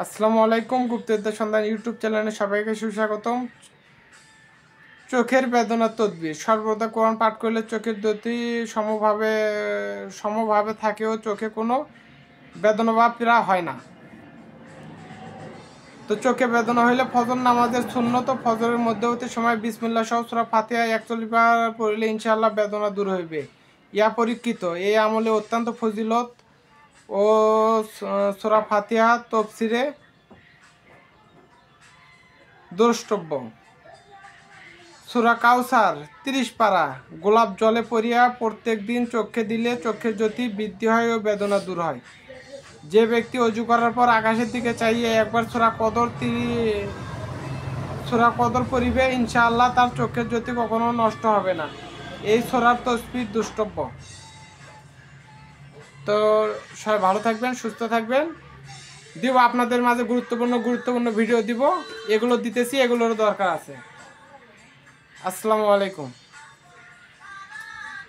আসসালামু আলাইকুম। গুপ্তবিদ্যা সন্ধান ইউটিউব চ্যানেলে সবাইকে সুস্বাগতম। চোখের বেদনা তদবির। সর্বদা কোরআন পাঠ করলে চোখের জ্যোতি সমভাবে থাকেও চোখে কোনো বেদনা বা পীড়া হয় না। তো চোখে বেদনা হইলে ফজর নামাজের সুন্নত ফজরের মধ্যবর্তী সময় বিসমিল্লাহ সহ সূরা ফাতিহা ৪১ বার পড়লে ইনশাআল্লাহ বেদনা দূর হইবে। ইয়া পরীক্ষিত। এই আমলে অত্যন্ত ফজিলত ও সূরা ফাতিহা তফসিরে দ্রষ্টব্য। সূরা কাউসার ৩০ পারা গোলাপ জলে পড়িয়া প্রত্যেক দিন চোখে দিলে চোখের জ্যোতি বৃদ্ধি হয় ও বেদনা দূর হয়। যে ব্যক্তি অজু করার পর আকাশের দিকে চাইয়ে একবার সূরা কদর পড়িবে, ইনশাআল্লাহ তার চোখের জ্যোতি কখনো নষ্ট হবে না। এই সূরার তসবিহ দ্রষ্টব্য। তো সবাই ভালো থাকবেন, সুস্থ থাকবেন। দিব আপনাদের মাঝে গুরুত্বপূর্ণ ভিডিও দিব। এগুলো দিতেছি, এগুলোর দরকার আছে। আসসালামু আলাইকুম।